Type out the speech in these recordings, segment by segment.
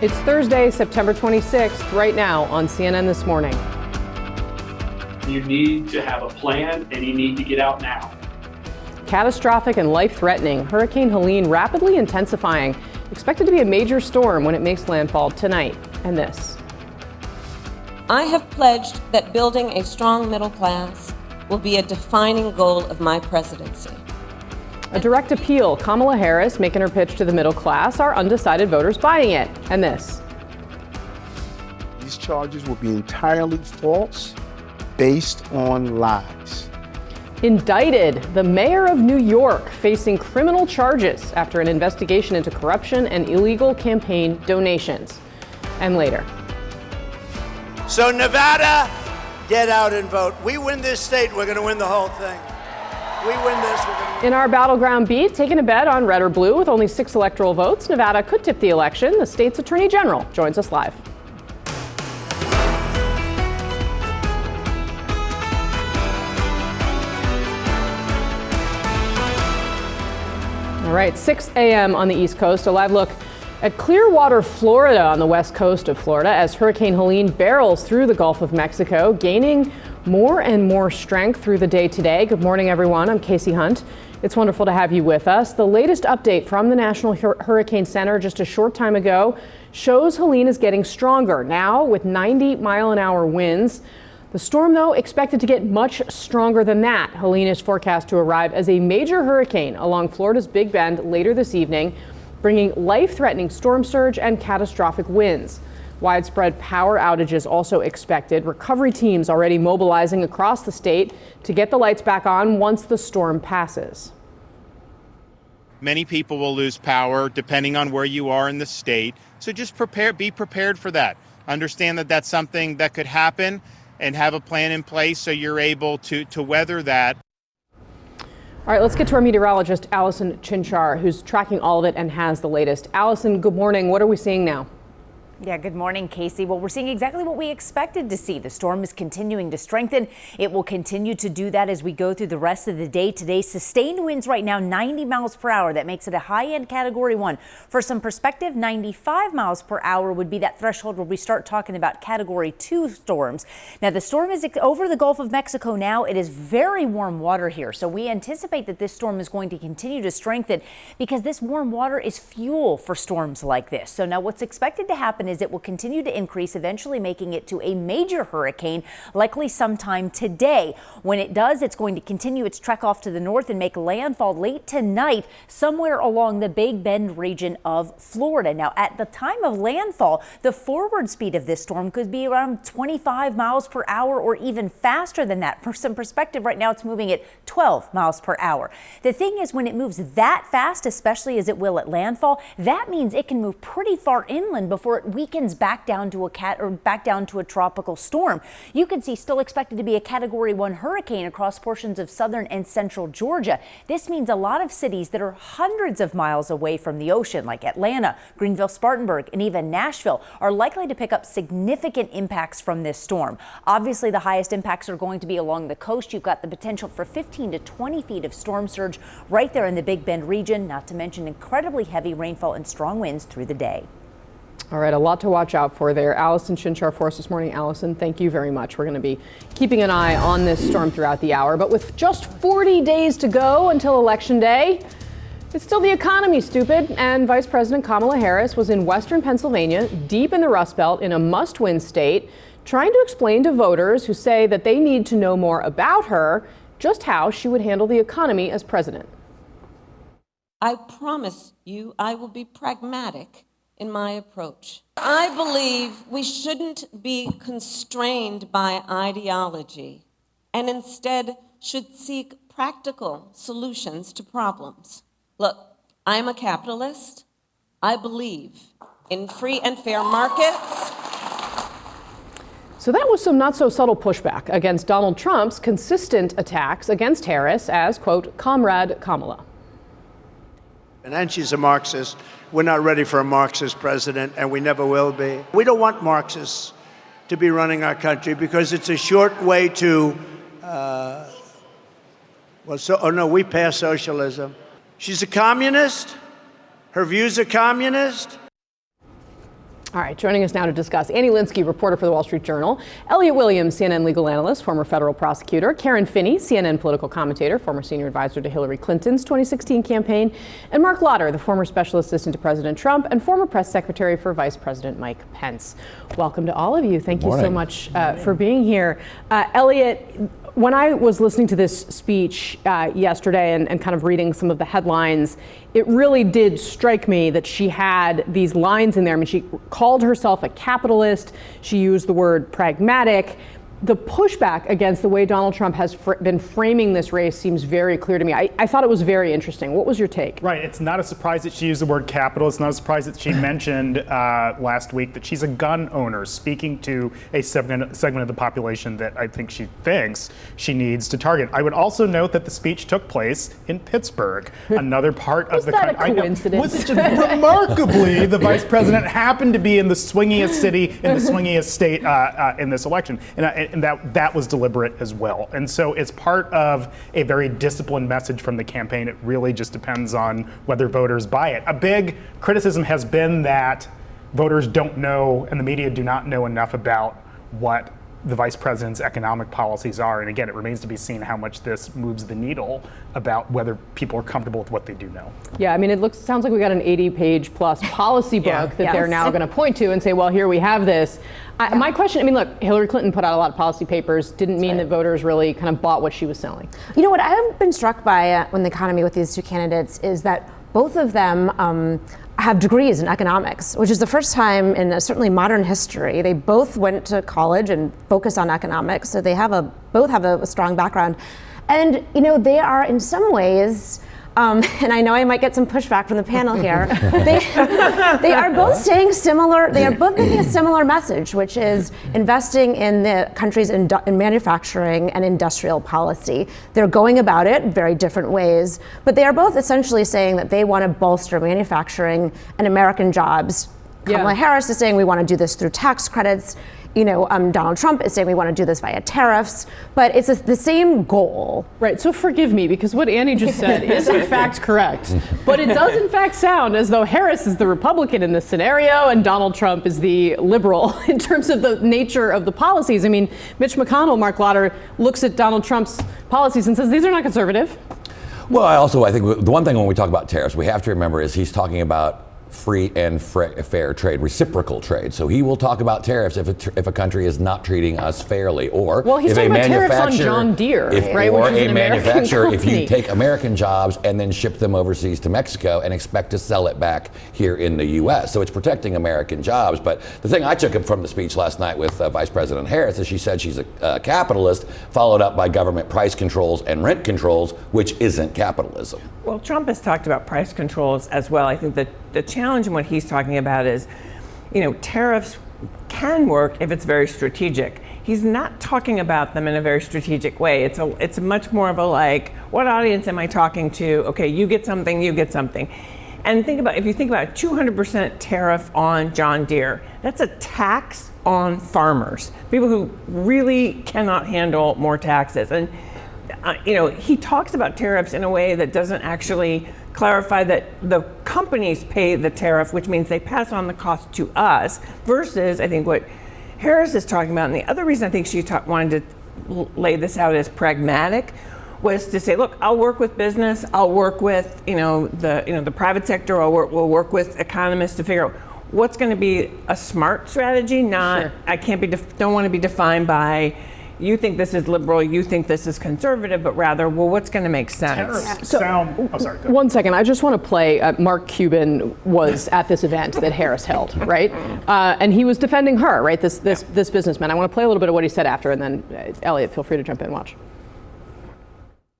It's Thursday, September 26th, right now on CNN This Morning. You need to have a plan, and you need to get out now. Catastrophic and life-threatening. Hurricane Helene rapidly intensifying. Expected to be a major storm when it makes landfall tonight. And this. I have pledged that building a strong middle class will be a defining goal of my presidency. A direct appeal. Kamala Harris making her pitch to the middle class. Are undecided voters buying it? And this. These charges will be entirely false, based on lies. Indicted. The mayor of New York facing criminal charges after an investigation into corruption and illegal campaign donations. And later. So Nevada, get out and vote. We win this state, we're going to win the whole thing. We win this, we're going to win. In our battleground beat, taking a bet on red or blue with only 6 electoral votes, Nevada could tip the election. The state's attorney general joins us live. All right, 6 a.m. on the East Coast. A live look at Clearwater, Florida, on the west coast of Florida as Hurricane Helene barrels through the Gulf of Mexico, gaining more and more strength through the day today. Good morning, everyone. I'm Casey Hunt. It's wonderful to have you with us. The latest update from the National Hurricane Center just a short time ago shows Helene is getting stronger now with 90-mile-an-hour winds. The storm, though, expected to get much stronger than that. Helene is forecast to arrive as a major hurricane along Florida's Big Bend later this evening, bringing life-threatening storm surge and catastrophic winds. Widespread power outages also expected. Recovery teams already mobilizing across the state to get the lights back on once the storm passes. Many people will lose power depending on where you are in the state. So just be prepared for that. Understand that that's something that could happen and have a plan in place so you're able to weather that. All right, let's get to our meteorologist, Allison Chinchar, who's tracking all of it and has the latest. Allison, good morning. What are we seeing now? Yeah, good morning, Casey. Well, we're seeing exactly what we expected to see. The storm is continuing to strengthen. It will continue to do that as we go through the rest of the day today. Sustained winds right now, 90 miles per hour. That makes it a high-end Category 1. For some perspective, 95 miles per hour would be that threshold where we start talking about Category 2 storms. Now, the storm is over the Gulf of Mexico now. It is very warm water here, so we anticipate that this storm is going to continue to strengthen because this warm water is fuel for storms like this. So now what's expected to happen is it will continue to increase, eventually making it to a major hurricane, likely sometime today. When it does, it's going to continue its trek off to the north and make landfall late tonight somewhere along the Big Bend region of Florida. Now, at the time of landfall, the forward speed of this storm could be around 25 miles per hour or even faster than that. For some perspective, right now it's moving at 12 miles per hour. The thing is, when it moves that fast, especially as it will at landfall, that means it can move pretty far inland before it weakens back down to a tropical storm. You can see still expected to be a Category 1 hurricane across portions of southern and central Georgia. This means a lot of cities that are hundreds of miles away from the ocean, like Atlanta, Greenville, Spartanburg, and even Nashville, are likely to pick up significant impacts from this storm. Obviously, the highest impacts are going to be along the coast. You've got the potential for 15 to 20 feet of storm surge right there in the Big Bend region, not to mention incredibly heavy rainfall and strong winds through the day. All right, a lot to watch out for there. Allison Chinchar for us this morning. Allison, thank you very much. We're going to be keeping an eye on this storm throughout the hour. But with just 40 days to go until Election Day, it's still the economy, stupid. And Vice President Kamala Harris was in Western Pennsylvania, deep in the Rust Belt, in a must-win state, trying to explain to voters who say that they need to know more about her just how she would handle the economy as president. I promise you I will be pragmatic in my approach. I believe we shouldn't be constrained by ideology and instead should seek practical solutions to problems. Look, I'm a capitalist. I believe in free and fair markets. So that was some not so subtle pushback against Donald Trump's consistent attacks against Harris as, quote, Comrade Kamala. And she's a Marxist. We're not ready for a Marxist president, and we never will be. We don't want Marxists to be running our country because it's a short way to, we pass socialism. She's a communist. Her views are communist. All right, joining us now to discuss, Annie Linsky, reporter for the Wall Street Journal, Elliot Williams, CNN legal analyst, former federal prosecutor, Karen Finney, CNN political commentator, former senior advisor to Hillary Clinton's 2016 campaign, and Mark Lauder, the former special assistant to President Trump and former press secretary for Vice President Mike Pence. Welcome to all of you. Thank you so much for being here. Elliot, when I was listening to this speech yesterday and kind of reading some of the headlines, it really did strike me that she had these lines in there. I mean, she called herself a capitalist. She used the word pragmatic. The pushback against the way Donald Trump has been framing this race seems very clear to me. I thought it was very interesting. What was your take? Right. It's not a surprise that she used the word capital. It's not a surprise that she mentioned last week that she's a gun owner, speaking to a segment of the population that I think she thinks she needs to target. I would also note that the speech took place in Pittsburgh, another part of the country. Was that a coincidence? Was it just remarkably, the vice president happened to be in the swingiest city in the swingiest state in this election. And that was deliberate as well. And so it's part of a very disciplined message from the campaign. It really just depends on whether voters buy it. A big criticism has been that voters don't know and the media do not know enough about what the vice president's economic policies are. And again, it remains to be seen how much this moves the needle about whether people are comfortable with what they do know. Yeah, I mean, sounds like we got an 80-page plus policy book that they're now going to point to and say, well, here we have this. My question, I mean, look, Hillary Clinton put out a lot of policy papers, didn't mean that voters really kind of bought what she was selling. You know what I've been struck by when the economy with these two candidates is that both of them have degrees in economics, which is the first time in certainly modern history. They both went to college and focused on economics, so they both have a strong background. And you know, they are in some ways, and I know I might get some pushback from the panel here, they are both saying similar, they are both making a similar message, which is investing in the country's in manufacturing and industrial policy. They're going about it in very different ways, but they are both essentially saying that they want to bolster manufacturing and American jobs. Kamala Harris is saying we want to do this through tax credits. You know, Donald Trump is saying we want to do this via tariffs, but it's the same goal. Right, so forgive me, because what Annie just said is in fact correct, but it does in fact sound as though Harris is the Republican in this scenario and Donald Trump is the liberal in terms of the nature of the policies. I mean, Mitch McConnell, Mark Lauder, looks at Donald Trump's policies and says these are not conservative. Well, I think the one thing when we talk about tariffs, we have to remember is he's talking about free and fair trade, reciprocal trade. So he will talk about tariffs if a country is not treating us fairly, or he's if talking a about tariffs on manufacturer, John Deere, right? Or which is a an manufacturer, if you company. take American jobs and then ship them overseas to Mexico and expect to sell it back here in the U.S. So it's protecting American jobs. But the thing I took from the speech last night with Vice President Harris is she said she's a capitalist, followed up by government price controls and rent controls, which isn't capitalism. Well, Trump has talked about price controls as well. I think that the challenge in what he's talking about is, you know, tariffs can work if it's very strategic. He's not talking about them in a very strategic way. It's much more of a like, what audience am I talking to? Okay, you get something, you get something. And if you think about it, 200% tariff on John Deere, that's a tax on farmers, people who really cannot handle more taxes. And you know, he talks about tariffs in a way that doesn't actually clarify that the companies pay the tariff, which means they pass on the cost to us, versus I think what Harris is talking about. And the other reason I think she wanted to lay this out as pragmatic was to say, look, I'll work with business, I'll work with the private sector, we'll work with economists to figure out what's going to be a smart strategy. Not I don't want to be defined by you think this is liberal, you think this is conservative, but rather, well, what's going to make sense? One second, I just want to play. Mark Cuban was at this event that Harris held, right? And he was defending her, right? This businessman. I want to play a little bit of what he said after, and then Elliot, feel free to jump in and watch.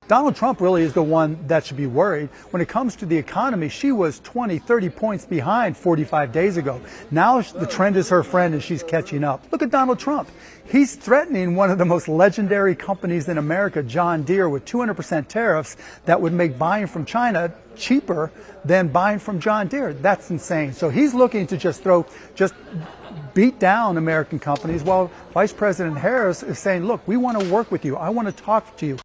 Donald Trump really is the one that should be worried. When it comes to the economy, she was 20, 30 points behind 45 days ago. Now the trend is her friend and she's catching up. Look at Donald Trump. He's threatening one of the most legendary companies in America, John Deere, with 200% tariffs that would make buying from China cheaper than buying from John Deere. That's insane. So he's looking to just beat down American companies, while Vice President Harris is saying, look, we want to work with you. I want to talk to you.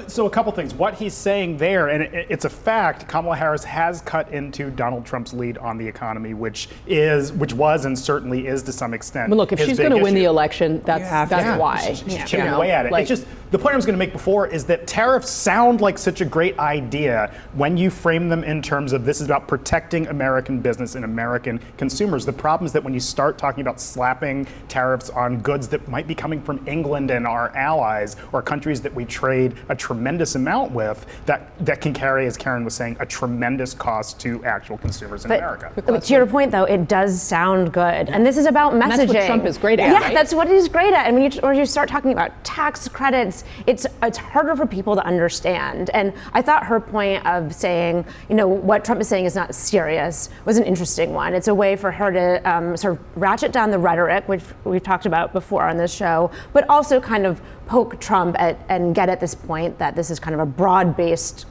So a couple things. What he's saying there, and it's a fact, Kamala Harris has cut into Donald Trump's lead on the economy, which was and certainly is to some extent. But look, if she's going to win the election, that's why. She's chipping away at it. It's just, the point I was going to make before is that tariffs sound like such a great idea when you frame them in terms of this is about protecting American business and American consumers. The problem is that when you start talking about slapping tariffs on goods that might be coming from England and our allies or countries that we trade a tremendous amount with, that can carry, as Karen was saying, a tremendous cost to actual consumers in America. But to your point, though, it does sound good. And this is about messaging. And that's what Trump is great at, Yeah, right? that's what he's great at. And when you start talking about tax credits, it's harder for people to understand. And I thought her point of saying, what Trump is saying is not serious was an interesting one. It's a way for her to sort of ratchet down the rhetoric, which we've talked about before on this show, but also kind of poke Trump and get at this point that this is kind of a broad-based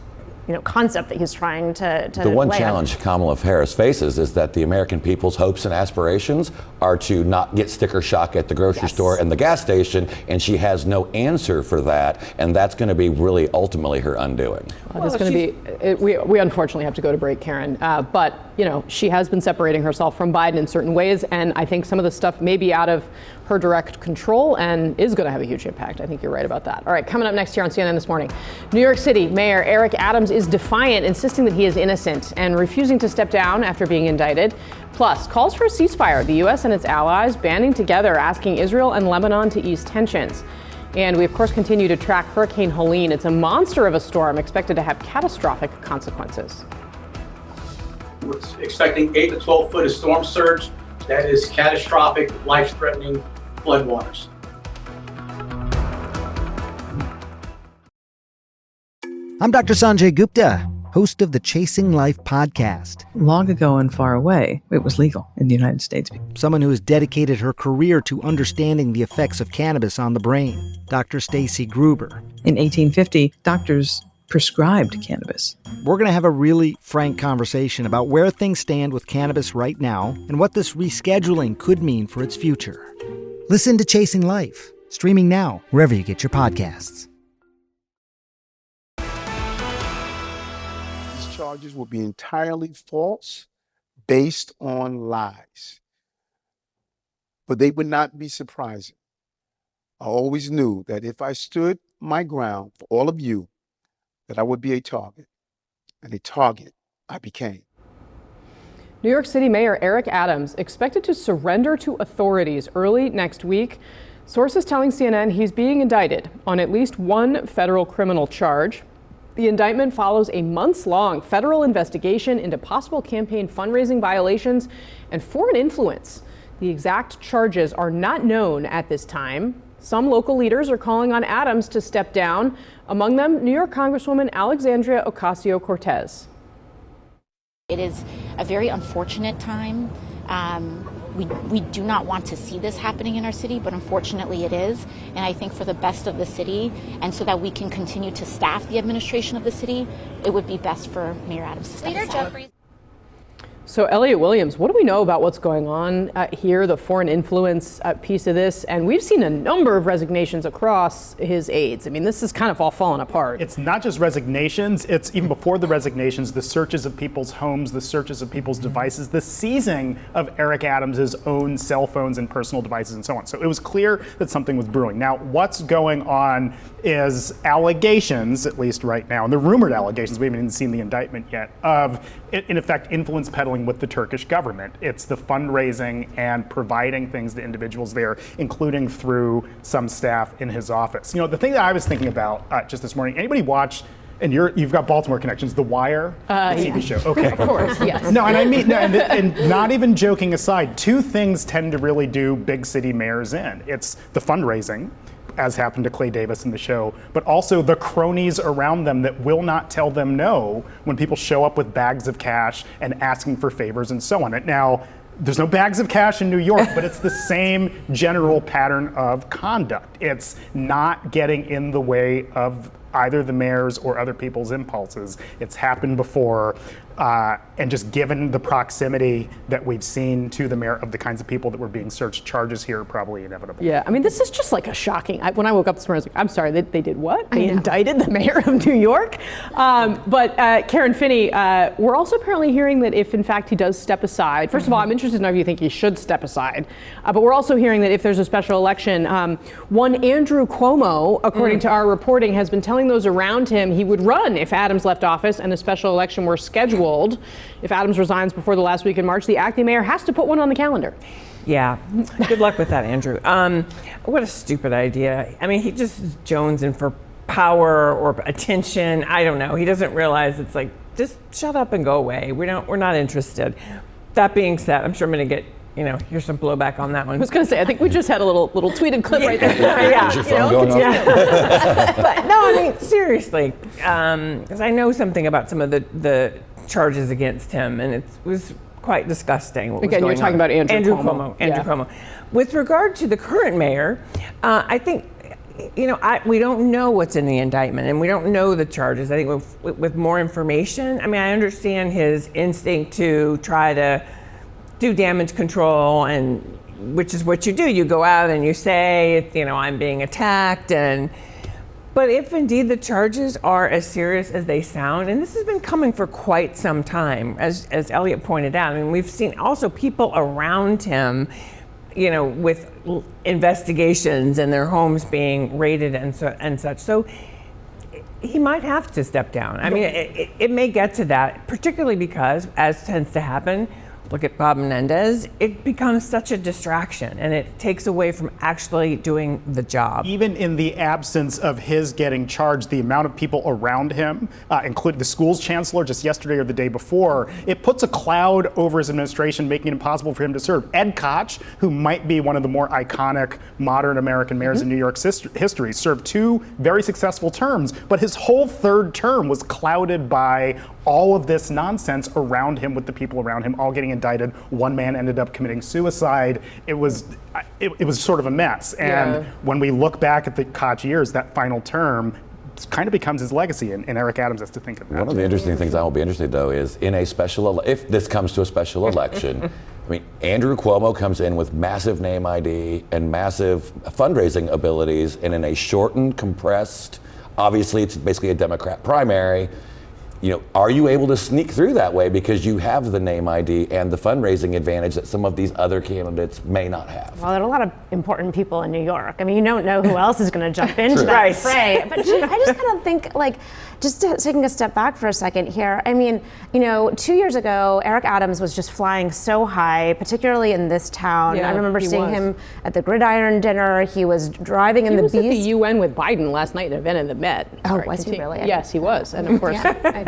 concept that he's trying to The one lay challenge Kamala Harris faces is that the American people's hopes and aspirations are to not get sticker shock at the grocery store and the gas station, and she has no answer for that, and that's going to be really ultimately her undoing. It's going to be. We unfortunately have to go to break, Karen. But she has been separating herself from Biden in certain ways, and I think some of the stuff may be out of her direct control and is going to have a huge impact. I think you're right about that. All right, coming up next here on CNN This Morning, New York City Mayor Eric Adams is defiant, insisting that he is innocent and refusing to step down after being indicted. Plus, calls for a ceasefire. The U.S. and its allies banding together, asking Israel and Lebanon to ease tensions. And we, of course, continue to track Hurricane Helene. It's a monster of a storm expected to have catastrophic consequences. We're expecting 8 to 12 foot of storm surge. That is catastrophic, life-threatening floodwaters. I'm Dr. Sanjay Gupta, host of the Chasing Life podcast. Long ago and far away, it was legal in the United States. Someone who has dedicated her career to understanding the effects of cannabis on the brain, Dr. Stacy Gruber. In 1850, doctors prescribed cannabis. We're going to have a really frank conversation about where things stand with cannabis right now and what this rescheduling could mean for its future. Listen to Chasing Life, streaming now wherever you get your podcasts. These charges will be entirely false, based on lies. But they would not be surprising. I always knew that if I stood my ground for all of you, that I would be a target, and a target I became. New York City Mayor Eric Adams expected to surrender to authorities early next week. Sources telling CNN he's being indicted on at least one federal criminal charge. The indictment follows a months-long federal investigation into possible campaign fundraising violations and foreign influence. The exact charges are not known at this time. Some local leaders are calling on Adams to step down. Among them, New York Congresswoman Alexandria Ocasio-Cortez. It is a very unfortunate time. We do not want to see this happening in our city, but unfortunately it is. And I think for the best of the city, and so that we can continue to staff the administration of the city, it would be best for Mayor Adams to step aside. So Elliot Williams, what do we know about what's going on here, the foreign influence piece of this? And we've seen a number of resignations across his aides. I mean, this is kind of all falling apart. It's not just resignations, it's even before the resignations, the searches of people's homes, the searches of people's devices, the seizing of Eric Adams' own cell phones and personal devices and so on. So it was clear that something was brewing. Now, what's going on is allegations, at least right now, and the rumored allegations, we haven't even seen the indictment yet, of, in effect, influence peddling with the Turkish government. It's the fundraising and providing things to individuals there, including through some staff in his office. The thing that I was thinking about just this morning, anybody watch, and you've got Baltimore connections, The Wire, the TV show. Okay. Of course, yes. No, and I mean, and not even joking aside, two things tend to really do big city mayors in. It's the fundraising, as happened to Clay Davis in the show, but also the cronies around them that will not tell them no when people show up with bags of cash and asking for favors and so on. Now, there's no bags of cash in New York, but it's the same general pattern of conduct. It's not getting in the way of either the mayor's or other people's impulses. It's happened before. And just given the proximity that we've seen to the mayor of the kinds of people that were being searched, charges here are probably inevitable. Yeah, I mean, this is just like a shocking. When I woke up this morning, I was like, I'm sorry, they did what? They indicted the mayor of New York? But Karen Finney, we're also apparently hearing that if in fact he does step aside, first of all, I'm interested to know if you think he should step aside, but we're also hearing that if there's a special election, one Andrew Cuomo, according to our reporting, has been telling those around him he would run if Adams left office and a special election were scheduled. If Adams resigns before the last week in March, the acting mayor has to put one on the calendar. Yeah, good luck with that, Andrew. What a stupid idea. I mean, he just is jonesing for power or attention. I don't know. He doesn't realize it's like, just shut up and go away. We're not interested. That being said, I'm sure I'm going to get, here's some blowback on that one. I was going to say, I think we just had a little tweeted clip right there. Yeah. Your phone going off? But no, I mean, seriously, because I know something about some of the charges against him, and it was quite disgusting. Again, you're talking about Andrew Cuomo. Andrew Cuomo. With regard to the current mayor, I think, we don't know what's in the indictment, and we don't know the charges. I think with more information, I mean, I understand his instinct to try to do damage control, and which is what you do. You go out and you say, I'm being attacked, but if indeed the charges are as serious as they sound, and this has been coming for quite some time, as Elliot pointed out, I mean, we've seen also people around him, with investigations and their homes being raided and such. So he might have to step down. I mean, it may get to that, particularly because, as tends to happen, look at Bob Menendez, it becomes such a distraction and it takes away from actually doing the job. Even in the absence of his getting charged, the amount of people around him, including the school's chancellor just yesterday or the day before, it puts a cloud over his administration, making it impossible for him to serve. Ed Koch, who might be one of the more iconic modern American mayors in New York's history, served 2 very successful terms, but his whole 3rd term was clouded by all of this nonsense around him, with the people around him all getting indicted. One man ended up committing suicide. It was sort of a mess. And when we look back at the Koch years, that final term kind of becomes his legacy, and Eric Adams has to think of that. One of the interesting things I will be interested, though, is in a if this comes to a special election, I mean, Andrew Cuomo comes in with massive name ID and massive fundraising abilities, and in a shortened, compressed, obviously it's basically a Democrat primary, are you able to sneak through that way because you have the name ID and the fundraising advantage that some of these other candidates may not have? Well, there are a lot of important people in New York. I mean, you don't know who else is going to jump into that fray. But I just kind of think, just taking a step back for a second here. I mean, 2 years ago, Eric Adams was just flying so high, particularly in this town. Yeah, I remember seeing him at the Gridiron Dinner. He was driving in the Beast. He was at the UN with Biden last night at an event in the Met. Oh, was he really? Yes, he was. And of course,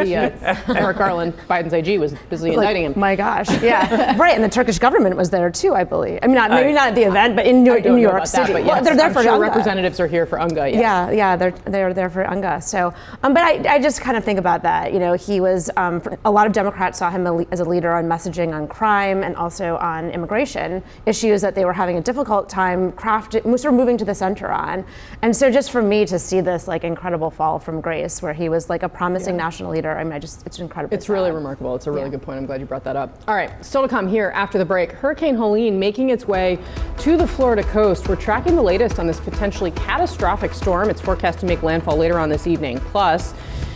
Merrick Garland, Biden's AG, was busy indicting him. My gosh, yeah. Right, and the Turkish government was there too, I believe. I mean, maybe not at the event, but in New York City. But yes, they're there I'm for sure UNGA. representatives are here for UNGA. Yes. Yeah, they're there for UNGA. So, but I just kind of think about that. He was, a lot of Democrats saw him as a leader on messaging on crime and also on immigration issues that they were having a difficult time sort of moving to the center on. And so just for me to see this incredible fall from grace, where he was a promising national leader, I mean, it's incredible. It's really remarkable. It's a really good point. I'm glad you brought that up. All right, still to come here after the break. Hurricane Helene making its way to the Florida coast. We're tracking the latest on this potentially catastrophic storm. It's forecast to make landfall later on this evening. Plus,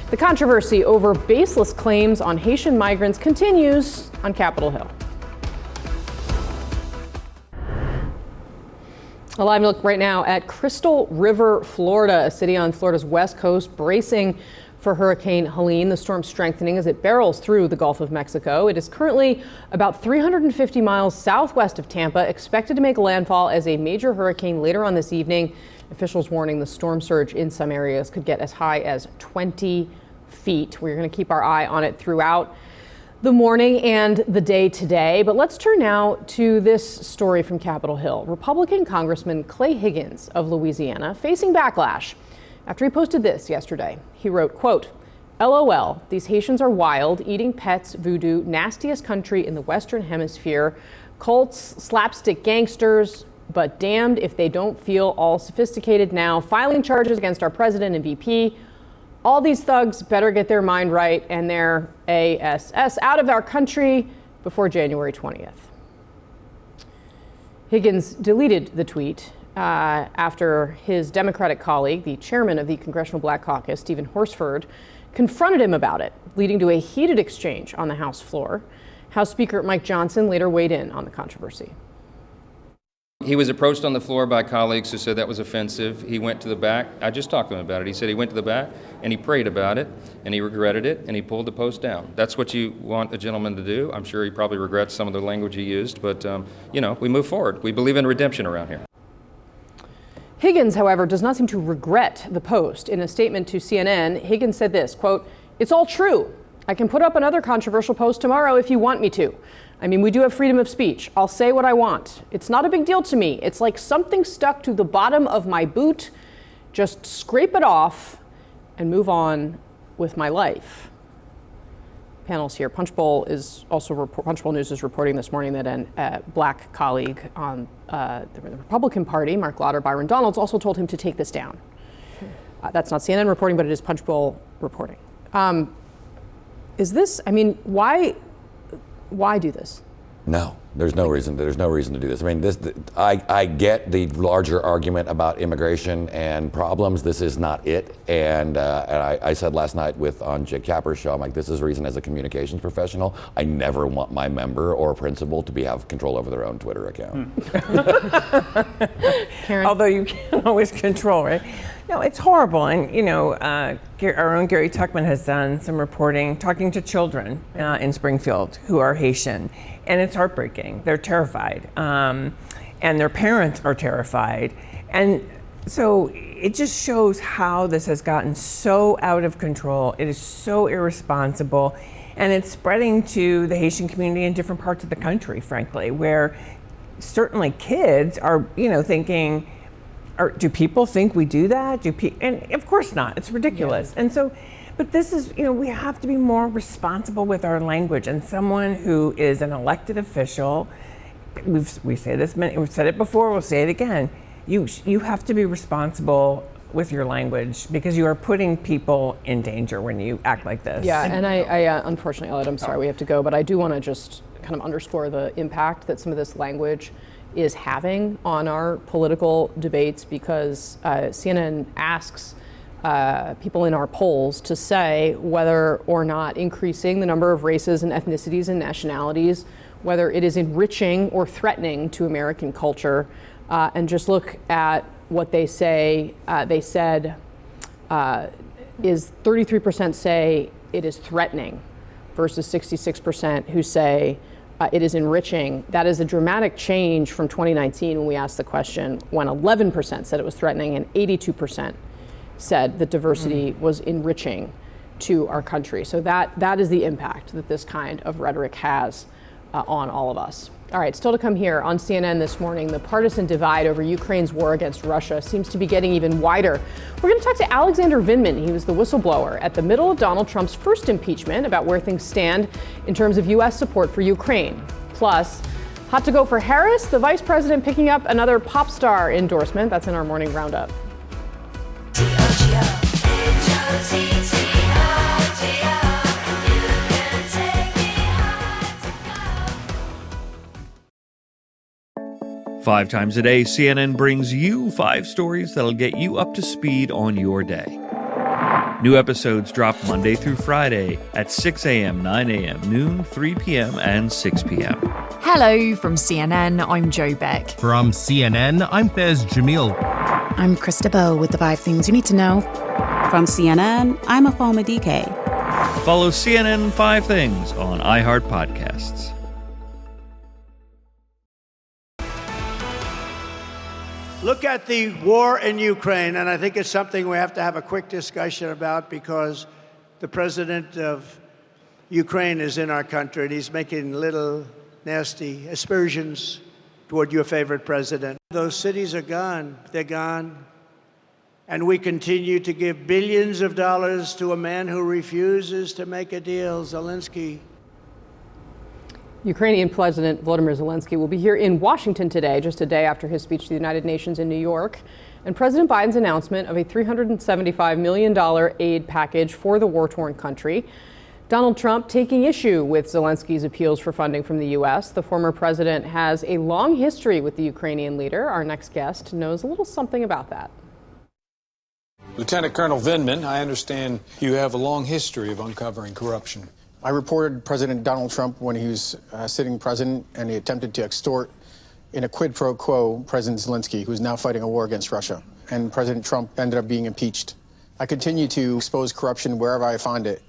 the controversy over baseless claims on Haitian migrants continues on Capitol Hill. A live look right now at Crystal River, Florida, a city on Florida's west coast bracing for Hurricane Helene. The storm strengthening as it barrels through the Gulf of Mexico. It is currently about 350 miles southwest of Tampa, expected to make landfall as a major hurricane later on this evening. Officials warning the storm surge in some areas could get as high as 20 feet. We're going to keep our eye on it throughout the morning and the day today. But let's turn now to this story from Capitol Hill. Republican Congressman Clay Higgins of Louisiana facing backlash after he posted this yesterday. He wrote, quote, LOL, these Haitians are wild, eating pets, voodoo, nastiest country in the Western Hemisphere, cults, slapstick gangsters, but damned if they don't feel all sophisticated now, filing charges against our president and VP All these thugs better get their mind right and their ASS out of our country before January 20th. Higgins deleted the tweet after his Democratic colleague, the chairman of the Congressional Black Caucus, Stephen Horsford, confronted him about it, leading to a heated exchange on the House floor. House Speaker Mike Johnson later weighed in on the controversy. He was approached on the floor by colleagues who said that was offensive. He went to the back. I just talked to him about it. He said he went to the back and he prayed about it and he regretted it and he pulled the post down. That's what you want a gentleman to do. I'm sure he probably regrets some of the language he used, but we move forward. We believe in redemption around here. Higgins, however, does not seem to regret the post. In a statement to CNN, Higgins said this, quote, "It's all true. I can put up another controversial post tomorrow if you want me to. I mean, we do have freedom of speech. I'll say what I want. It's not a big deal to me. It's like something stuck to the bottom of my boot. Just scrape it off and move on with my life." Panels here. Punchbowl News is reporting this morning that a black colleague on the Republican Party, Mark Lauder, Byron Donalds, also told him to take this down. That's not CNN reporting, but it is Punchbowl reporting. Is this? I mean, why do this? No, there's no reason. There's no reason to do this. I mean, I get the larger argument about immigration and problems. This is not it. And I said last night on Jake Capper's show, I'm like, this is a reason as a communications professional, I never want my member or principal to have control over their own Twitter account. Karen? Although you can't always control, right? No, it's horrible. And, our own Gary Tuchman has done some reporting talking to children in Springfield who are Haitian. And it's heartbreaking. They're terrified. And their parents are terrified. And so it just shows how this has gotten so out of control. It is so irresponsible. And it's spreading to the Haitian community in different parts of the country, frankly, where certainly kids are, thinking, do people think we do that? And of course not. It's ridiculous. Yeah. And so, but this is, we have to be more responsible with our language. And someone who is an elected official, we say this, we've said it before, we'll say it again. You have to be responsible with your language because you are putting people in danger when you act like this. Yeah, and I unfortunately, Elliot, I'm sorry we have to go, but I do want to just kind of underscore the impact that some of this language is having on our political debates, because CNN asks people in our polls to say whether or not increasing the number of races and ethnicities and nationalities, whether it is enriching or threatening to American culture. And just look at what they say. They said is 33% say it is threatening versus 66% who say it is enriching. That is a dramatic change from 2019 when we asked the question, when 11% said it was threatening and 82% said that diversity was enriching to our country. So that is the impact that this kind of rhetoric has on all of us. All right, still to come here on CNN this morning, the partisan divide over Ukraine's war against Russia seems to be getting even wider. We're going to talk to Alexander Vindman. He was the whistleblower at the middle of Donald Trump's first impeachment about where things stand in terms of U.S. support for Ukraine. Plus, hot to go for Harris, the vice president picking up another pop star endorsement. That's in our morning roundup. 5 times a day, CNN brings you 5 stories that'll get you up to speed on your day. New episodes drop Monday through Friday at 6 a.m., 9 a.m., noon, 3 p.m., and 6 p.m. Hello from CNN, I'm Jo Beck. From CNN, I'm Fez Jamil. I'm Krista Bowe with the 5 things you need to know. From CNN, I'm Afoma DK. Follow CNN 5 Things on iHeart Podcasts. Look at the war in Ukraine, and I think it's something we have to have a quick discussion about because the president of Ukraine is in our country, and he's making little nasty aspersions toward your favorite president. Those cities are gone. They're gone. And we continue to give billions of dollars to a man who refuses to make a deal, Zelensky. Ukrainian President Volodymyr Zelensky will be here in Washington today, just a day after his speech to the United Nations in New York. And President Biden's announcement of a $375 million aid package for the war-torn country. Donald Trump taking issue with Zelensky's appeals for funding from the U.S. The former president has a long history with the Ukrainian leader. Our next guest knows a little something about that. Lieutenant Colonel Vindman, I understand you have a long history of uncovering corruption. I reported President Donald Trump when he was sitting president, and he attempted to extort in a quid pro quo President Zelensky, who is now fighting a war against Russia. And President Trump ended up being impeached. I continue to expose corruption wherever I find it,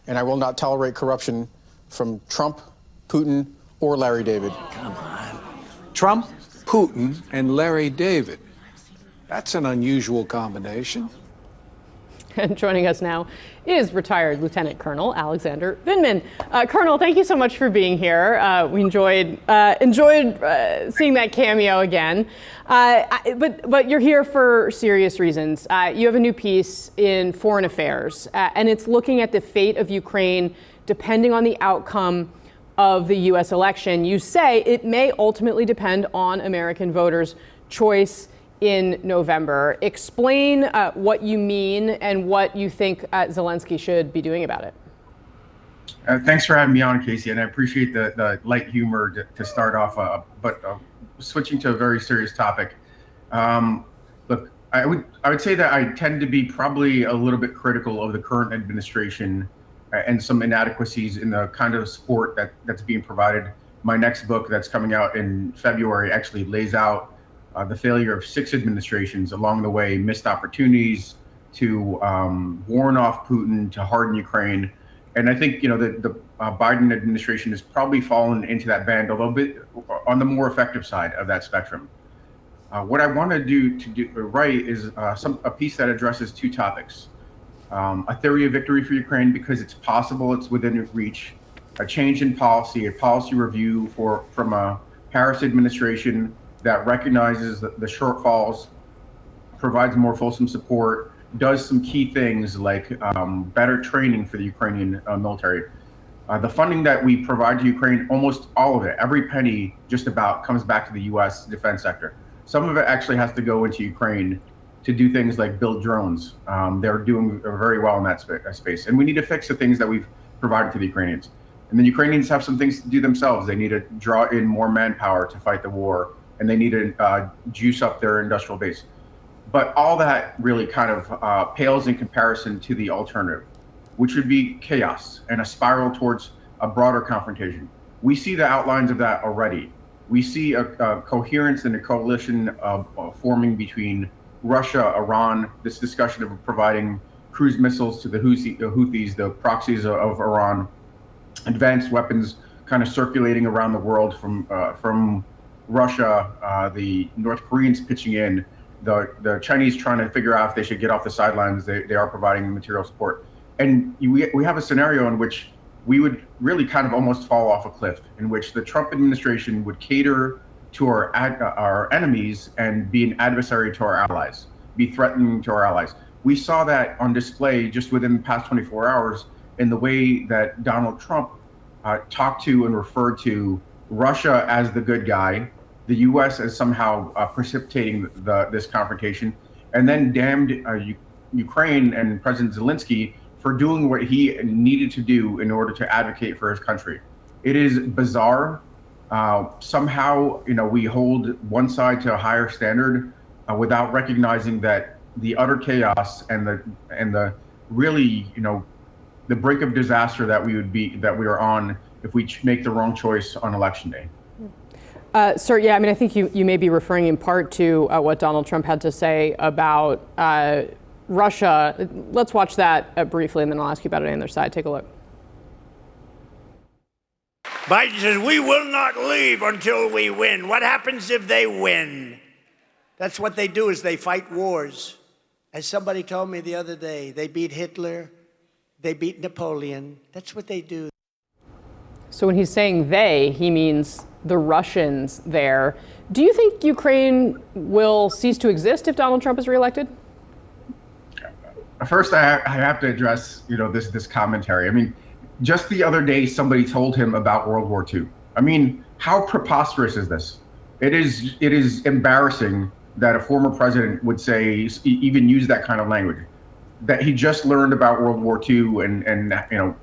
and I will not tolerate corruption from Trump, Putin, or Larry David. Come on. Trump, Putin, and Larry David. That's an unusual combination. And joining us now is retired Lieutenant Colonel Alexander Vindman. Colonel, thank you so much for being here. We enjoyed seeing that cameo again. But you're here for serious reasons. You have a new piece in Foreign Affairs, and it's looking at the fate of Ukraine depending on the outcome of the U.S. election. You say it may ultimately depend on American voters' choice in November. Explain what you mean and what you think Zelensky should be doing about it. Thanks for having me on, Casey, and I appreciate the light humor to start off, but switching to a very serious topic. Look, I would say that I tend to be probably a little bit critical of the current administration and some inadequacies in the kind of support that's being provided. My next book that's coming out in February actually lays out the failure of 6 administrations along the way, missed opportunities to warn off Putin, to harden Ukraine. And I think, the Biden administration has probably fallen into that band a little bit on the more effective side of that spectrum. What I want to do right is a piece that addresses 2 topics. A theory of victory for Ukraine because it's possible, it's within reach, a change in policy, a policy review from a Harris administration that recognizes the shortfalls, provides more fulsome support, does some key things like better training for the Ukrainian military. The funding that we provide to Ukraine, almost all of it, every penny just about comes back to the U.S. defense sector. Some of it actually has to go into Ukraine to do things like build drones. They're doing very well in that space. And we need to fix the things that we've provided to the Ukrainians. And the Ukrainians have some things to do themselves. They need to draw in more manpower to fight the war, and they need to juice up their industrial base. But all that really kind of pales in comparison to the alternative, which would be chaos and a spiral towards a broader confrontation. We see the outlines of that already. We see a coherence and a coalition forming between Russia, Iran, this discussion of providing cruise missiles to the Houthis, the proxies of Iran, advanced weapons kind of circulating around the world from Russia, the North Koreans pitching in, the Chinese trying to figure out if they should get off the sidelines. They are providing material support. And we have a scenario in which we would really kind of almost fall off a cliff, in which the Trump administration would cater to our enemies and be an adversary to our allies, be threatening to our allies. We saw that on display just within the past 24 hours in the way that Donald Trump talked to and referred to Russia as the good guy, the U.S. as somehow precipitating this confrontation, and then damned Ukraine and President Zelensky for doing what he needed to do in order to advocate for his country. It is bizarre. Somehow, we hold one side to a higher standard without recognizing that the utter chaos and the really, the brink of disaster that we are on if we make the wrong choice on election day. Sir, yeah, I think you may be referring in part to what Donald Trump had to say about Russia. Let's watch that briefly, and then I'll ask you about it on the other side. Take a look. Biden says, we will not leave until we win. What happens if they win? That's what they do, is they fight wars. As somebody told me the other day, they beat Hitler, they beat Napoleon. That's what they do. So when he's saying they, he means the Russians there. Do you think Ukraine will cease to exist if Donald Trump is reelected? First, I have to address, this commentary. Just the other day, somebody told him about World War II. I mean, how preposterous is this? It is embarrassing that a former president would say, even use that kind of language, that he just learned about World War II and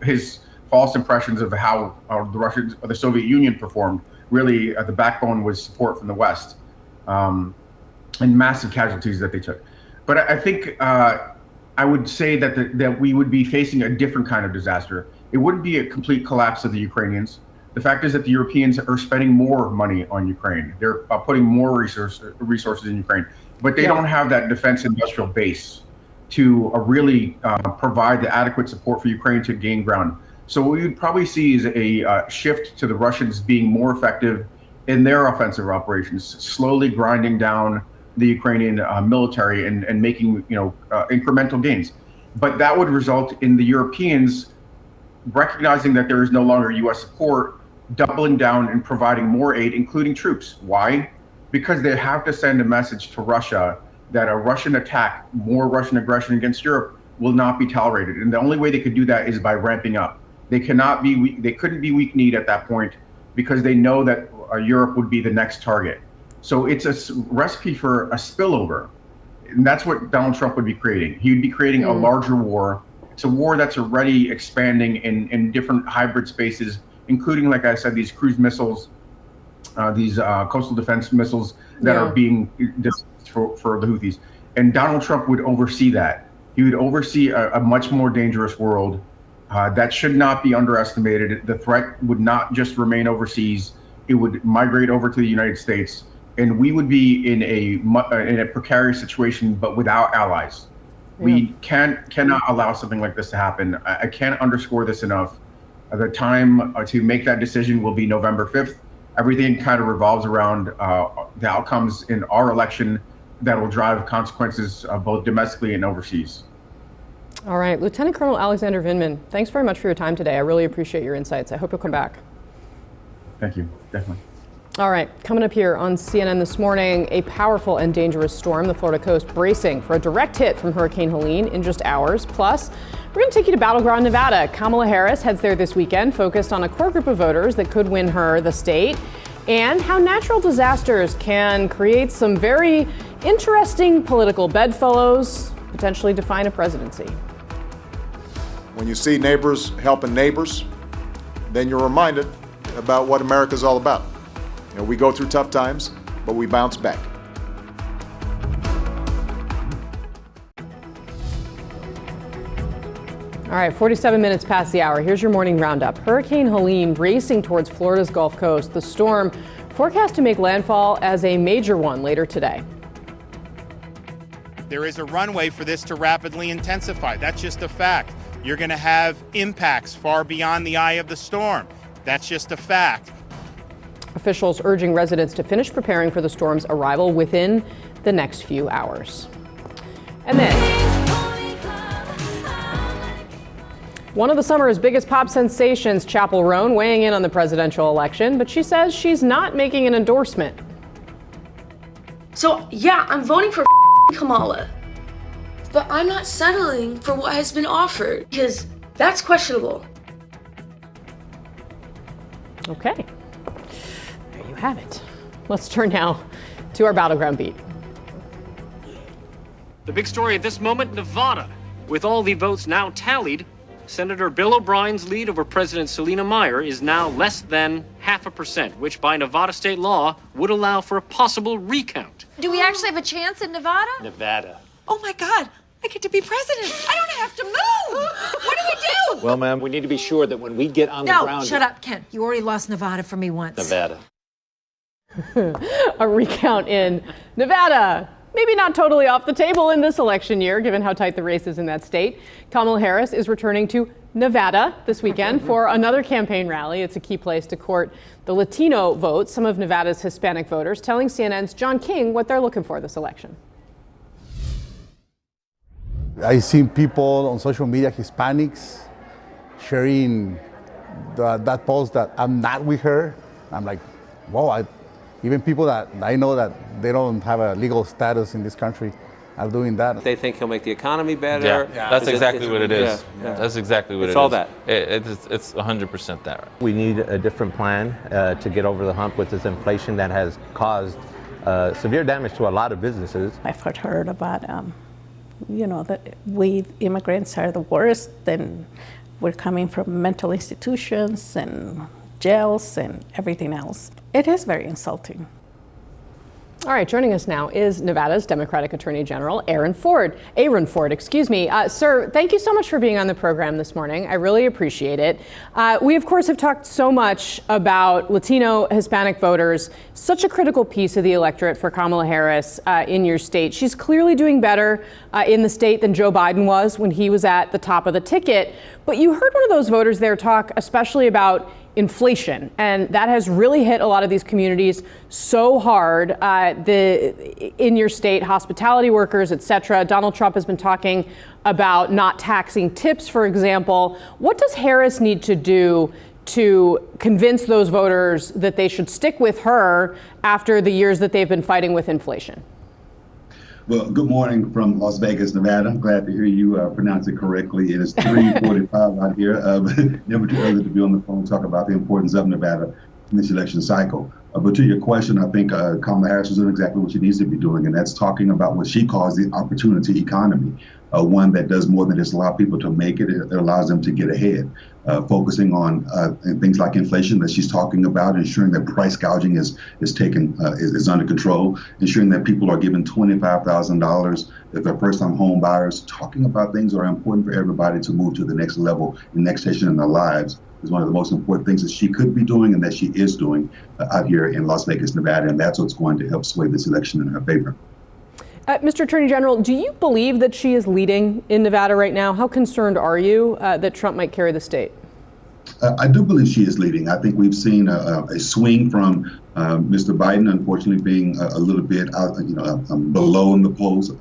his false impressions of how the Russians or the Soviet Union performed. Really, the backbone was support from the West and massive casualties that they took. But I think I would say that we would be facing a different kind of disaster. It wouldn't be a complete collapse of the Ukrainians. The fact is that the Europeans are spending more money on Ukraine. They're putting more resources in Ukraine, but they don't have that defense industrial base to really provide the adequate support for Ukraine to gain ground. So what we would probably see is a shift to the Russians being more effective in their offensive operations, slowly grinding down the Ukrainian military and making incremental gains. But that would result in the Europeans recognizing that there is no longer U.S. support, doubling down and providing more aid, including troops. Why? Because they have to send a message to Russia that a Russian attack, more Russian aggression against Europe, will not be tolerated. And the only way they could do that is by ramping up. They cannot be weak. They couldn't be weak-kneed at that point because they know that Europe would be the next target. So it's a recipe for a spillover. And that's what Donald Trump would be creating. He would be creating a larger war. It's a war that's already expanding in different hybrid spaces, including, like I said, these cruise missiles, these coastal defense missiles that are being for the Houthis. And Donald Trump would oversee that. He would oversee a much more dangerous world that should not be underestimated. The threat would not just remain overseas. It would migrate over to the United States. And we would be in a precarious situation, but without allies. We cannot allow something like this to happen. I can't underscore this enough. The time to make that decision will be November 5th. Everything kind of revolves around the outcomes in our election that will drive consequences both domestically and overseas. All right, Lieutenant Colonel Alexander Vindman, thanks very much for your time today. I really appreciate your insights. I hope you'll come back. Thank you, definitely. All right, coming up here on CNN this morning, a powerful and dangerous storm, the Florida coast bracing for a direct hit from Hurricane Helene in just hours. Plus, we're going to take you to battleground Nevada. Kamala Harris heads there this weekend, focused on a core group of voters that could win her the state, and how natural disasters can create some very interesting political bedfellows, potentially define a presidency. When you see neighbors helping neighbors, then you're reminded about what America's all about. We go through tough times, but we bounce back. All right, 47 minutes past the hour. Here's your morning roundup. Hurricane Helene racing towards Florida's Gulf Coast. The storm forecast to make landfall as a major one later today. There is a runway for this to rapidly intensify. That's just a fact. You're going to have impacts far beyond the eye of the storm. That's just a fact. Officials urging residents to finish preparing for the storm's arrival within the next few hours. And then, one of the summer's biggest pop sensations, Chappell Roan, weighing in on the presidential election, but she says she's not making an endorsement. So, yeah, I'm voting for Kamala, but I'm not settling for what has been offered because that's questionable. Okay. There you have it. Let's turn now to our battleground beat. The big story at this moment, Nevada. With all the votes now tallied, Senator Bill O'Brien's lead over President Selina Meyer is now less than 0.5%, which by Nevada state law would allow for a possible recount. Do we actually have a chance in Nevada? Nevada. Oh my God, I get to be president. I don't have to move. What do we do? Well, ma'am, we need to be sure that when we get on the ground... No, shut up, Ken. You already lost Nevada for me once. Nevada. A recount in Nevada. Maybe not totally off the table in this election year, given how tight the race is in that state. Kamala Harris is returning to Nevada this weekend for another campaign rally. It's a key place to court the Latino vote, some of Nevada's Hispanic voters, telling CNN's John King what they're looking for this election. I've seen people on social media, Hispanics, sharing that post that I'm not with her. I'm like, whoa, even people that I know that they don't have a legal status in this country, are doing that. They think he'll make the economy better. Yeah, that's exactly what it is. Yeah. That's exactly what it is. It's all that. It's 100% that. We need a different plan to get over the hump with this inflation that has caused severe damage to a lot of businesses. I've heard about, that we immigrants are the worst, and we're coming from mental institutions and jails and everything else. It is very insulting. All right, joining us now is Nevada's Democratic Attorney General, Aaron Ford. Sir, thank you so much for being on the program this morning. I really appreciate it. We, of course, have talked so much about Latino Hispanic voters, such a critical piece of the electorate for Kamala Harris in your state. She's clearly doing better in the state than Joe Biden was when he was at the top of the ticket. But you heard one of those voters there talk especially about inflation, and that has really hit a lot of these communities so hard. In your state, hospitality workers, etc. Donald Trump has been talking about not taxing tips, for example. What does Harris need to do to convince those voters that they should stick with her after the years that they've been fighting with inflation? Well, good morning from Las Vegas, Nevada. I'm glad to hear you pronounce it correctly. It is 3:45 out here. Never too early to be on the phone and talk about the importance of Nevada in this election cycle. But to your question, I think Kamala Harris is doing exactly what she needs to be doing, and that's talking about what she calls the opportunity economy, one that does more than just allow people to make it. It allows them to get ahead, focusing on things like inflation that she's talking about, ensuring that price gouging is under control, ensuring that people are given $25,000 if they're first-time home buyers, talking about things that are important for everybody to move to the next level, the next station in their lives. Is one of the most important things that she could be doing and that she is doing out here in Las Vegas, Nevada, and that's what's going to help sway this election in her favor. Mr. Attorney General, do you believe that she is leading in Nevada right now? How concerned are you that Trump might carry the state? I do believe she is leading. I think we've seen a swing from Mr. Biden, unfortunately, being a little bit below in the polls,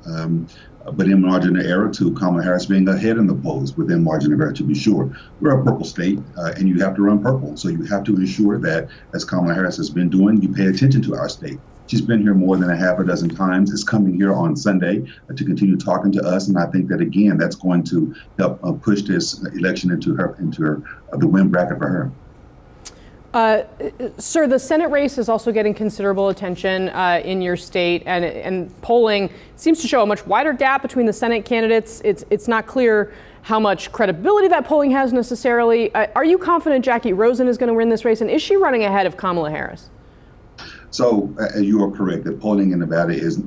but in margin of error, to Kamala Harris being ahead in the polls within margin of error, to be sure. We're a purple state, and you have to run purple. So you have to ensure that, as Kamala Harris has been doing, you pay attention to our state. She's been here more than a half a dozen times. Is coming here on Sunday to continue talking to us, and I think that again, that's going to help push this election into the win bracket for her. Sir, the Senate race is also getting considerable attention in your state, and polling seems to show a much wider gap between the Senate candidates. It's not clear how much credibility that polling has necessarily. Are you confident Jackie Rosen is going to win this race, and is she running ahead of Kamala Harris? So you are correct that polling in Nevada is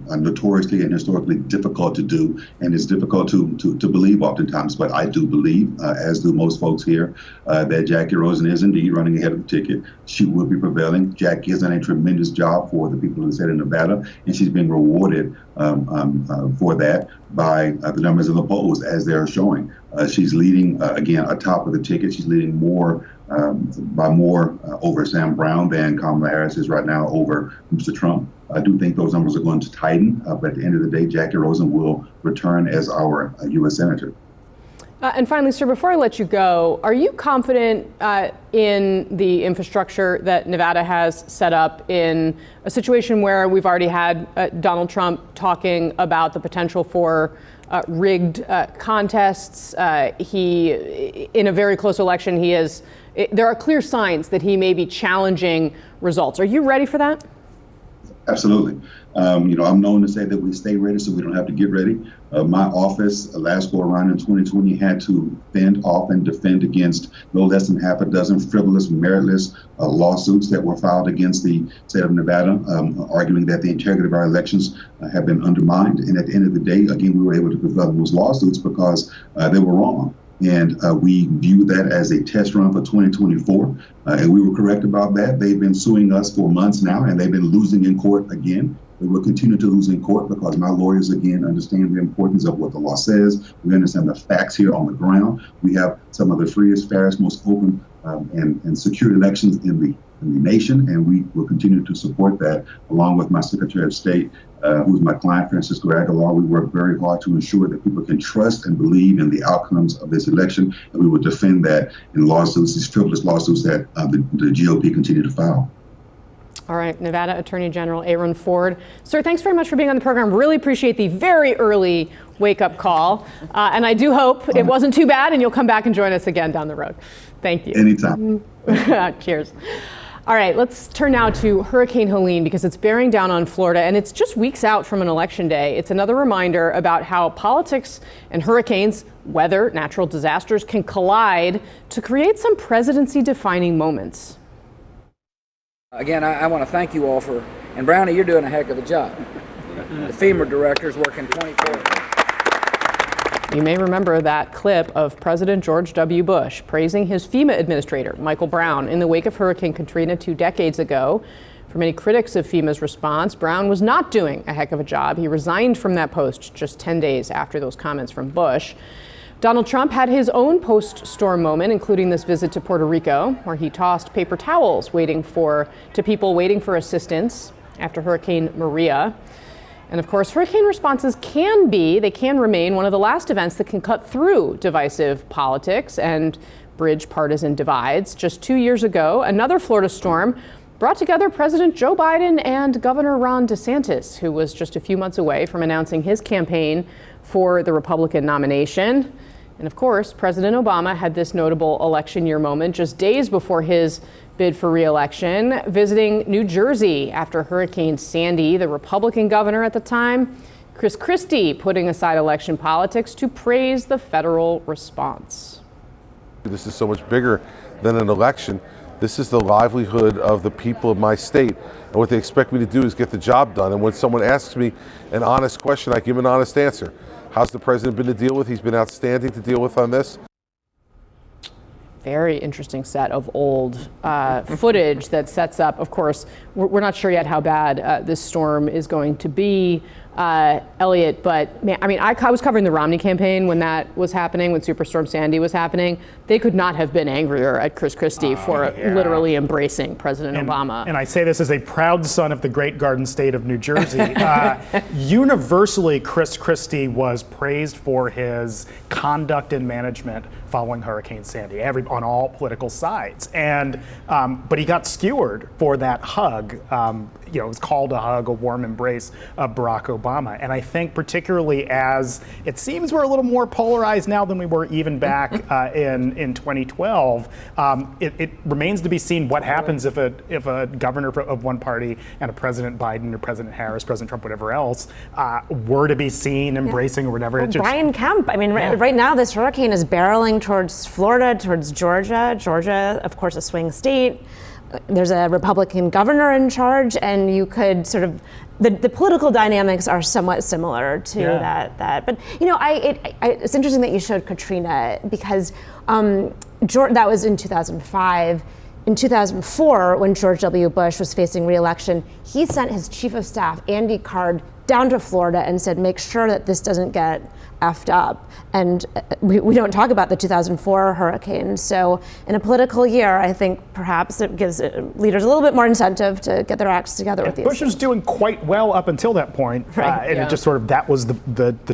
notoriously and historically difficult to do, and it's difficult to believe oftentimes. But I do believe, as do most folks here, that Jackie Rosen is indeed running ahead of the ticket. She will be prevailing. Jackie has done a tremendous job for the people of the state of Nevada, and she's being rewarded for that by the numbers of the polls as they're showing. She's leading, again, atop of the ticket. She's leading by more over Sam Brown than Kamala Harris is right now over Mr. Trump. I do think those numbers are going to tighten, but at the end of the day, Jackie Rosen will return as our U.S. Senator. And finally, sir, before I let you go, are you confident in the infrastructure that Nevada has set up in a situation where we've already had Donald Trump talking about the potential for rigged contests? In a very close election, there are clear signs that he may be challenging results. Are you ready for that? Absolutely. I'm known to say that we stay ready so we don't have to get ready. My office last go around in 2020 had to fend off and defend against no less than half a dozen frivolous, meritless lawsuits that were filed against the state of Nevada, arguing that the integrity of our elections have been undermined. And at the end of the day, again, we were able to prevail those lawsuits because they were wrong. And we view that as a test run for 2024. And we were correct about that. They've been suing us for months now, and they've been losing in court again. We will continue to lose in court because my lawyers, again, understand the importance of what the law says. We understand the facts here on the ground. We have some of the freest, fairest, most open and secure elections in the nation, and we will continue to support that, along with my Secretary of State, who's my client, Francisco Aguilar. We work very hard to ensure that people can trust and believe in the outcomes of this election, and we will defend that in lawsuits, these frivolous lawsuits that the GOP continue to file. All right, Nevada Attorney General Aaron Ford. Sir, thanks very much for being on the program. Really appreciate the very early wake-up call. And I do hope it wasn't too bad and you'll come back and join us again down the road. Thank you. Anytime. Cheers. All right, let's turn now to Hurricane Helene because it's bearing down on Florida and it's just weeks out from an election day. It's another reminder about how politics and hurricanes, weather, natural disasters can collide to create some presidency-defining moments. Again, I want to thank you all for, and Brownie, you're doing a heck of a job. The FEMA director's working 24 hours. You may remember that clip of President George W. Bush praising his FEMA administrator, Michael Brown, in the wake of Hurricane Katrina 2 decades ago. For many critics of FEMA's response, Brown was not doing a heck of a job. He resigned from that post just 10 days after those comments from Bush. Donald Trump had his own post-storm moment, including this visit to Puerto Rico, where he tossed paper towels to people waiting for assistance after Hurricane Maria. And of course, hurricane responses can remain one of the last events that can cut through divisive politics and bridge partisan divides. Just 2 years ago, another Florida storm brought together President Joe Biden and Governor Ron DeSantis, who was just a few months away from announcing his campaign for the Republican nomination. And of course, President Obama had this notable election year moment just days before his bid for re-election, visiting New Jersey after Hurricane Sandy. The Republican governor at the time, Chris Christie, putting aside election politics to praise the federal response. This is so much bigger than an election. This is the livelihood of the people of my state. And what they expect me to do is get the job done. And when someone asks me an honest question, I give an honest answer. How's the president been to deal with? He's been outstanding to deal with on this. Very interesting set of old footage that sets up, of course, we're not sure yet how bad this storm is going to be, Elliot, but man, I mean, I was covering the Romney campaign when that was happening, when Superstorm Sandy was happening. They could not have been angrier at Chris Christie for literally embracing President Obama. And I say this as a proud son of the great Garden State of New Jersey. Universally, Chris Christie was praised for his conduct and management following Hurricane Sandy, on all political sides. And but he got skewered for that hug. It was called a hug, a warm embrace of Barack Obama. And I think particularly as it seems we're a little more polarized now than we were even back in 2012, it remains to be seen what happens if a governor of one party and a President Biden or President Harris, President Trump, whatever else, were to be seen embracing or whatever. Well, Brian Kemp, I mean, right now this hurricane is barreling towards Florida, towards Georgia. Georgia, of course, a swing state. There's a Republican governor in charge, and you could sort of, the political dynamics are somewhat similar to that. But, it's interesting that you showed Katrina because that was in 2005. In 2004, when George W. Bush was facing re-election, he sent his chief of staff, Andy Card, down to Florida and said, make sure that this doesn't get effed up. And we don't talk about the 2004 hurricane. So in a political year, I think perhaps it gives leaders a little bit more incentive to get their acts together with these. Bush was doing quite well up until that point. It just sort of, that was the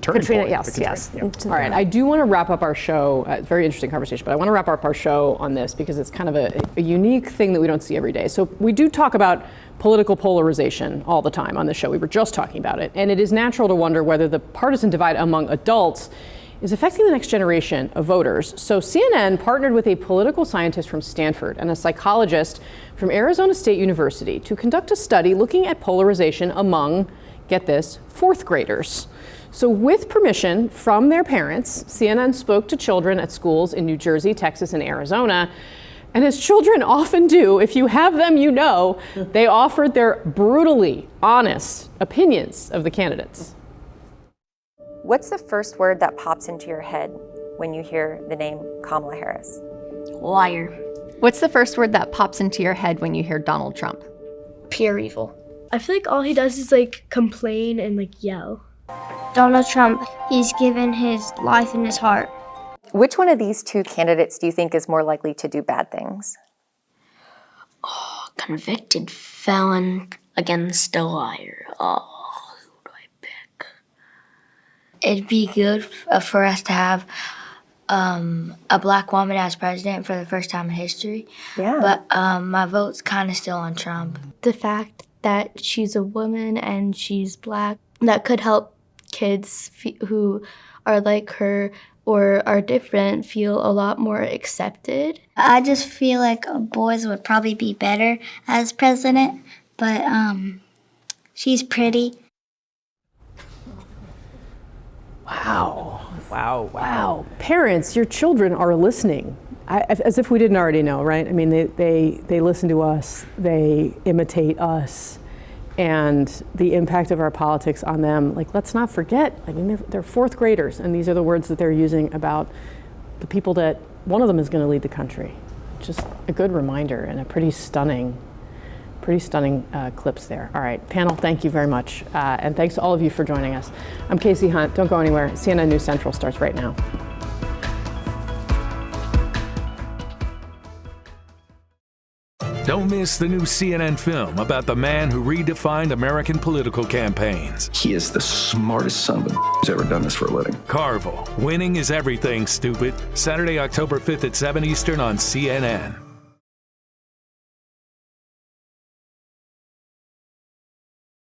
turning Katrina, point. Yes. All right, I do want to wrap up our show, very interesting conversation, but I want to wrap up our show on this because it's kind of a unique thing that we don't see every day. So we do talk about political polarization all the time on the show. We were just talking about it. And it is natural to wonder whether the partisan divide among adults is affecting the next generation of voters. So CNN partnered with a political scientist from Stanford and a psychologist from Arizona State University to conduct a study looking at polarization among, get this, fourth graders. So with permission from their parents, CNN spoke to children at schools in New Jersey, Texas, and Arizona. And as children often do, if you have them, you know, they offered their brutally honest opinions of the candidates. What's the first word that pops into your head when you hear the name Kamala Harris? Liar. What's the first word that pops into your head when you hear Donald Trump? Pure evil. I feel like all he does is complain and yell. Donald Trump, he's given his life and his heart. Which one of these two candidates do you think is more likely to do bad things? Oh, convicted felon against a liar. Oh, who do I pick? It'd be good for us to have a black woman as president for the first time in history. Yeah. But my vote's kind of still on Trump. The fact that she's a woman and she's black, that could help kids who are like her or are different feel a lot more accepted. I just feel like boys would probably be better as president, but she's pretty. Wow. Parents, your children are listening. As if we didn't already know, right? I mean, they listen to us, they imitate us, and the impact of our politics on them, like, let's not forget, I mean, they're fourth graders, and these are the words that they're using about the people that one of them is going to lead the country. Just a good reminder and a pretty stunning clips there. All right, panel, thank you very much. And thanks to all of you for joining us. I'm Casey Hunt. Don't go anywhere. CNN News Central starts right now. Don't miss the new CNN film about the man who redefined American political campaigns. He is the smartest son of a who's ever done this for a living. Carville, Winning is Everything, Stupid. Saturday, October 5th at 7 Eastern on CNN.